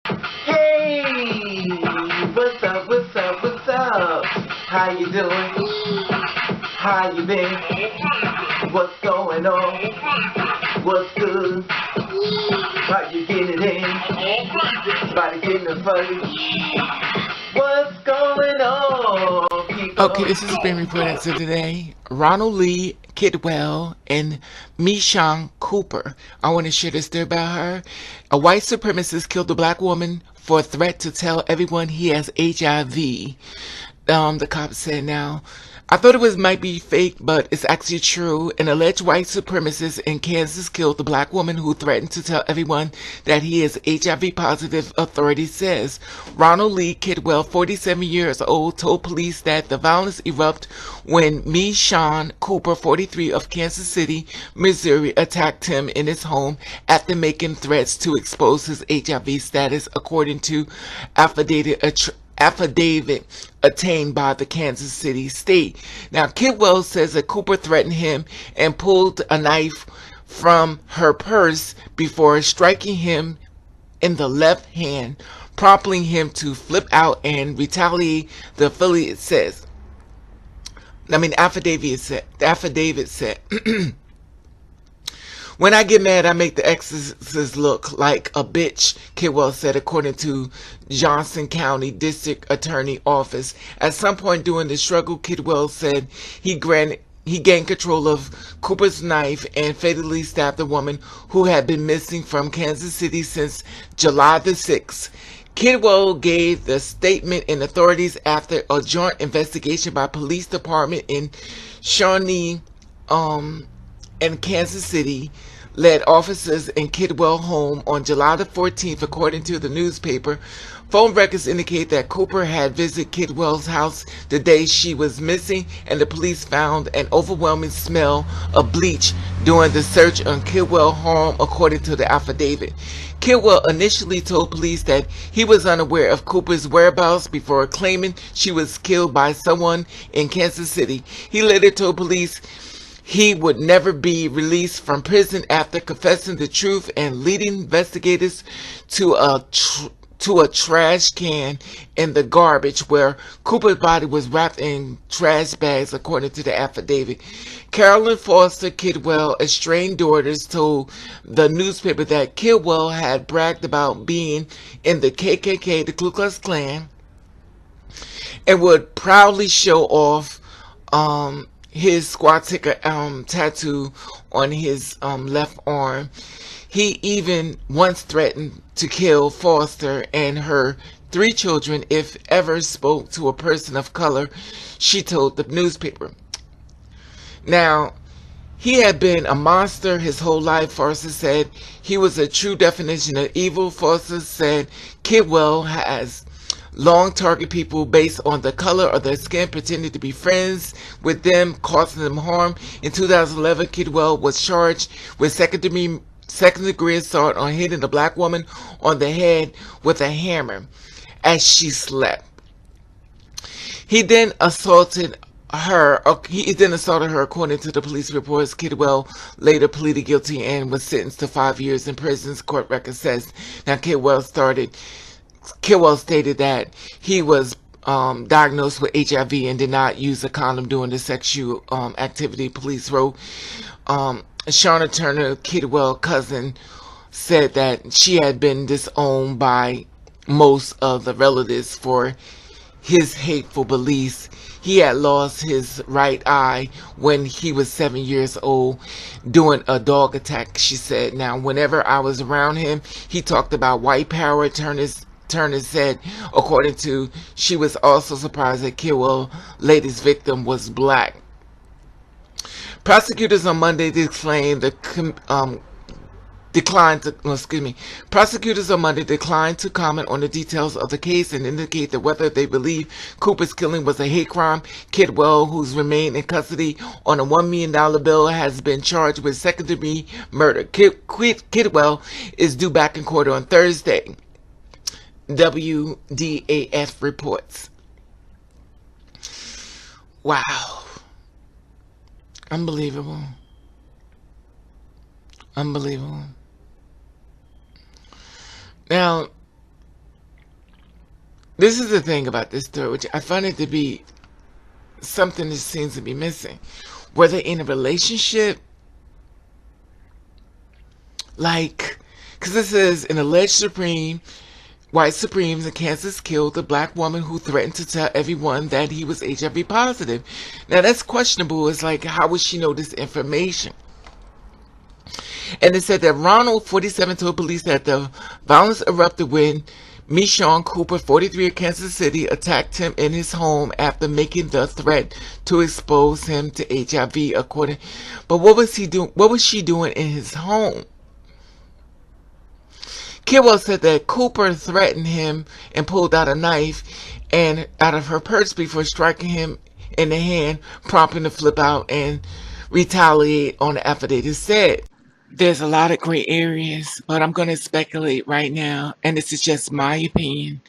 Hey, what's up, what's up, what's up? How you doing? How you been? What's going on? What's good? How you getting it in? Body getting it funny? What's going on, people? Okay, this has been reported to today. Ronald Lee Kidwell and MeShon Cooper. I want to share this story about her. A white supremacist killed a black woman for a threat to tell everyone he has HIV. The cops said now. I thought it might be fake, but it's actually true. An alleged white supremacist in Kansas killed the black woman who threatened to tell everyone that he is HIV positive, authorities says. Ronald Lee Kidwell, 47 years old, told police that the violence erupted when MeShon Cooper, 43, of Kansas City, Missouri, attacked him in his home after making threats to expose his HIV status, according to affidavit obtained by the Kansas City State. Now, Kidwell says that Cooper threatened him and pulled a knife from her purse before striking him in the left hand, prompting him to flip out and retaliate, the affidavit says. The affidavit said, when I get mad, I make the exorcist look like a bitch, Kidwell said, according to Johnson County District Attorney Office. At some point during the struggle, Kidwell said he gained control of Cooper's knife and fatally stabbed a woman who had been missing from Kansas City since July the 6th. Kidwell gave the statement in authorities after a joint investigation by police department in Shawnee, in Kansas City led officers in Kidwell home on July the 14th, according to the newspaper. Phone records indicate that Cooper had visited Kidwell's house the day she was missing, and the police found an overwhelming smell of bleach during the search on Kidwell's home, according to the affidavit. Kidwell initially told police that he was unaware of Cooper's whereabouts before claiming she was killed by someone in Kansas City. He later told police he would never be released from prison after confessing the truth and leading investigators to a trash can in the garbage where Cooper's body was wrapped in trash bags, according to the affidavit. Carolyn Foster Kidwell, estranged daughters, told the newspaper that Kidwell had bragged about being in the KKK, the Ku Klux Klan, and would proudly show off his swastika tattoo on his left arm. He even once threatened to kill Foster and her 3 children if ever spoke to a person of color, she told the newspaper. Now, he had been a monster his whole life, Foster said. He was a true definition of evil. Foster said Kidwell has long target people based on the color of their skin, pretending to be friends with them, causing them harm. In 2011, Kidwell was charged with second degree assault on hitting a black woman on the head with a hammer as she slept. He then assaulted her, according to the police reports. Kidwell later pleaded guilty and was sentenced to 5 years in prison, court record says. Now, Kidwell stated that he was diagnosed with HIV and did not use a condom during the sexual activity, police wrote. Shauna Turner, Kidwell's cousin, said that she had been disowned by most of the relatives for his hateful beliefs. He had lost his right eye when he was 7 years old during a dog attack, she said. Now, whenever I was around him, he talked about white power. Turner said, according to, she was also surprised that Kidwell's latest victim was black. Prosecutors on Monday declined to comment on the details of the case and indicate that whether they believe Cooper's killing was a hate crime. Kidwell, who's remained in custody on a $1 million bail, has been charged with second-degree murder. Kidwell is due back in court on Thursday, WDAF reports. Wow. Unbelievable. Unbelievable. Now, this is the thing about this story, which I find it to be something that seems to be missing. Were they in a relationship? Like, because this is an alleged white Supremes in Kansas killed a black woman who threatened to tell everyone that he was HIV positive. Now that's questionable. It's like, how would she know this information? And it said that Ronald, 47, told police that the violence erupted when MeShon Cooper, 43, of Kansas City, attacked him in his home after making the threat to expose him to HIV. But what was he doing? What was she doing in his home? Kidwell said that Cooper threatened him and pulled out a knife and out of her purse before striking him in the hand, prompting him to flip out and retaliate on the affidavit said. There's a lot of gray areas, but I'm going to speculate right now, and this is just my opinion.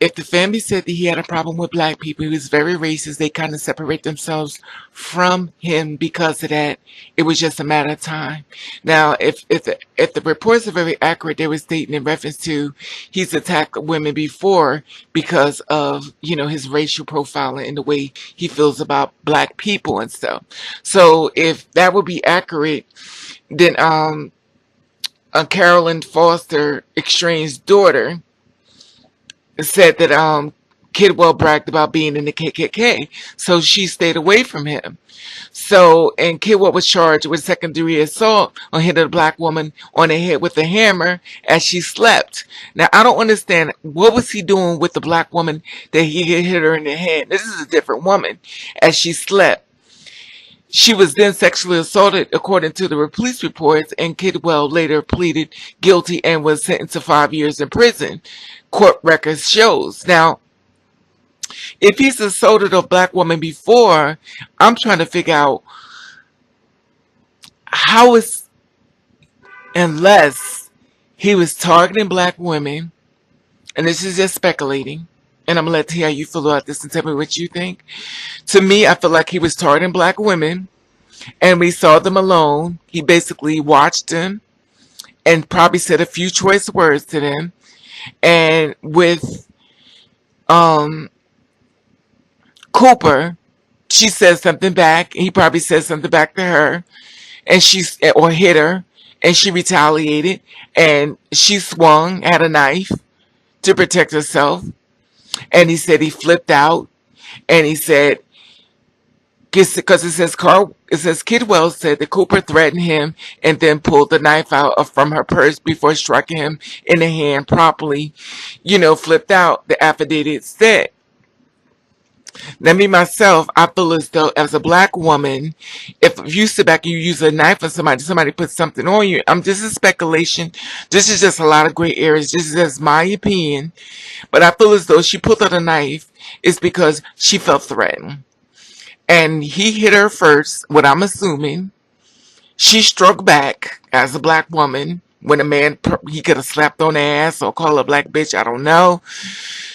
If the family said that he had a problem with black people, he was very racist, they kind of separate themselves from him because of that. It was just a matter of time. Now, if the reports are very accurate, they were stating in reference to he's attacked women before because of, his racial profiling and the way he feels about black people and stuff. So if that would be accurate, then Carolyn Foster, estranged daughter, said that Kidwell bragged about being in the KKK, so she stayed away from him. So, and Kidwell was charged with second-degree assault on hitting a black woman on the head with a hammer as she slept. Now, I don't understand, what was he doing with the black woman that he hit her in the head? This is a different woman as she slept. She was then sexually assaulted, according to the police reports, and Kidwell later pleaded guilty and was sentenced to 5 years in prison. Court records shows. Now, if he's assaulted a black woman before, I'm trying to figure out unless he was targeting black women, and this is just speculating, and I'm going to let hear how you feel about this and tell me what you think. To me, I feel like he was targeting black women, and we saw them alone. He basically watched them and probably said a few choice words to them. And with Cooper, she said something back. He probably said something back to her, and or hit her, and she retaliated, and she swung at a knife to protect herself. And he said he flipped out, and he said, because it says Kidwell said that Cooper threatened him and then pulled the knife out from her purse before striking him in the hand, promptly, flipped out, the affidavit said. Now, me, myself, I feel as though as a black woman, if you sit back and you use a knife on somebody puts something on you, this is speculation. This is just a lot of gray areas. This is just my opinion. But I feel as though she pulled out a knife is because she felt threatened. And he hit her first, what I'm assuming. She struck back as a black woman. When a man, he could have slapped on her ass or called her a black bitch, I don't know.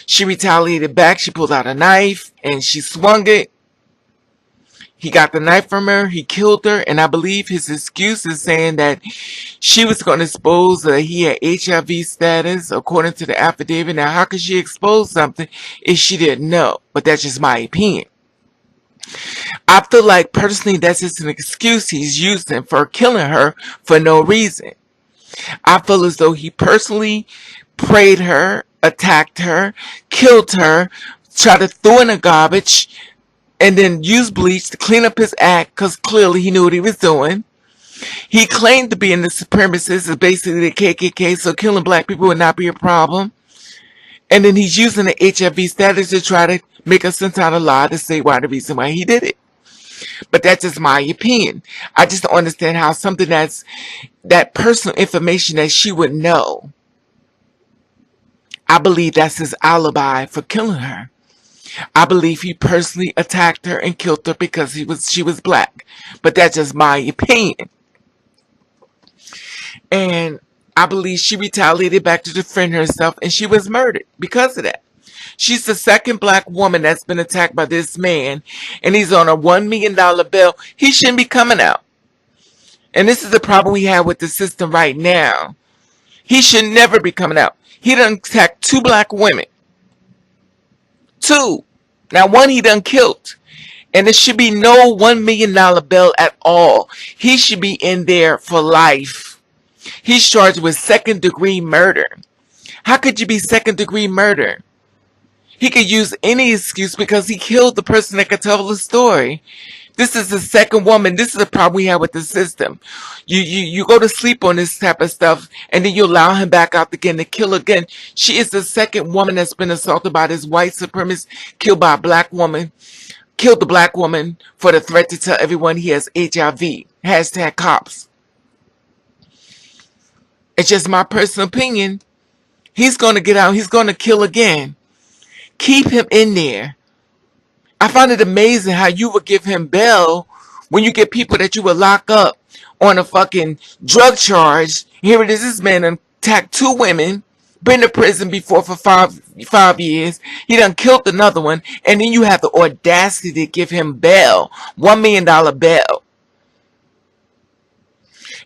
She retaliated back. She pulled out a knife and she swung it. He got the knife from her. He killed her. And I believe his excuse is saying that she was going to expose that he had HIV status, according to the affidavit. Now, how could she expose something if she didn't know? But that's just my opinion. I feel like personally that's just an excuse he's using for killing her for no reason. I feel as though he personally prayed her, attacked her, killed her, tried to throw in the garbage, and then used bleach to clean up his act because clearly he knew what he was doing. He claimed to be in the supremacist, is basically the KKK, so killing black people would not be a problem. And then he's using the HIV status to try to make a sense out of lie to say why the reason why he did it. But that's just my opinion. I just don't understand how something that's that personal information that she would know. I believe that's his alibi for killing her. I believe he personally attacked her and killed her because she was black. But that's just my opinion. And I believe she retaliated back to defend herself, and she was murdered because of that. She's the second black woman that's been attacked by this man, and he's on a $1 million bail. He shouldn't be coming out. And this is the problem we have with the system right now. He should never be coming out. He done attacked 2 black women. 2. Now, 1 he done killed. And there should be no $1 million bail at all. He should be in there for life. He's charged with second-degree murder. How could you be second-degree murder? He could use any excuse because he killed the person that could tell the story. This is the second woman. This is the problem we have with the system. You go to sleep on this type of stuff, and then you allow him back out again to kill again. She is the second woman that's been assaulted by this white supremacist, killed by a black woman. Killed the black woman for the threat to tell everyone he has HIV. Hashtag cops. It's just my personal opinion. He's going to get out. He's going to kill again. Keep him in there. I find it amazing how you would give him bail when you get people that you would lock up on a fucking drug charge. Here it is. This man attacked 2 women. Been to prison before for five years. He done killed another one. And then you have the audacity to give him bail. $1 million bail.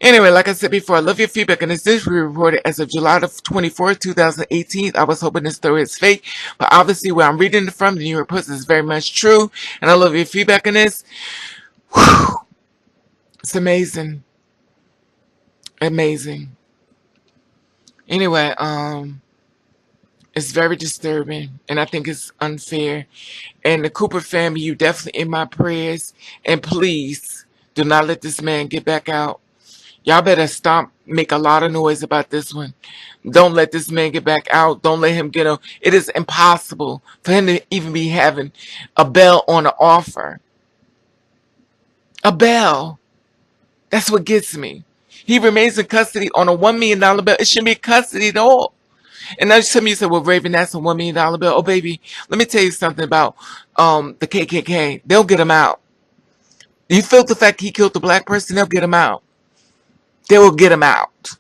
Anyway, like I said before, I love your feedback on this. This was reported as of July the 24th, 2018. I was hoping this story is fake. But obviously where I'm reading it from, the New York Post, is very much true. And I love your feedback on this. Whew. It's amazing. Amazing. Anyway, it's very disturbing, and I think it's unfair. And the Cooper family, you definitely in my prayers. And please, do not let this man get back out. Y'all better stop, make a lot of noise about this one. Don't let this man get back out. Don't let him get on. It is impossible for him to even be having a bail on an offer. A bail. That's what gets me. He remains in custody on a $1 million bail. It shouldn't be custody at all. And now some of you say, well, Raven, that's a $1 million bill. Oh, baby, let me tell you something about the KKK. They'll get him out. You feel the fact he killed the black person, they'll get him out. They will get him out.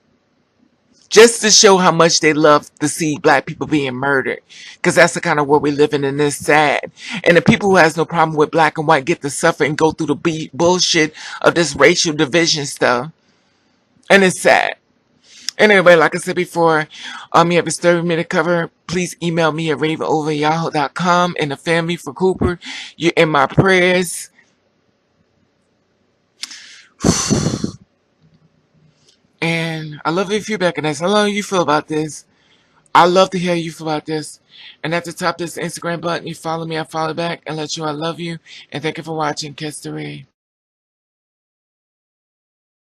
Just to show how much they love to see black people being murdered. Because that's the kind of world we live in, and it's sad. And the people who has no problem with black and white get to suffer and go through the bullshit of this racial division stuff. And it's sad. Anyway, like I said before, you have a story for me to cover, please email me at ravenover@yahoo.com. And the family for Cooper, you're in my prayers. And I love your feedback on this. I love how you feel about this. I love to hear how you feel about this. And at the top, there's the Instagram button. You follow me, I follow back, and let you know I love you. And thank you for watching. Kiss the Ray.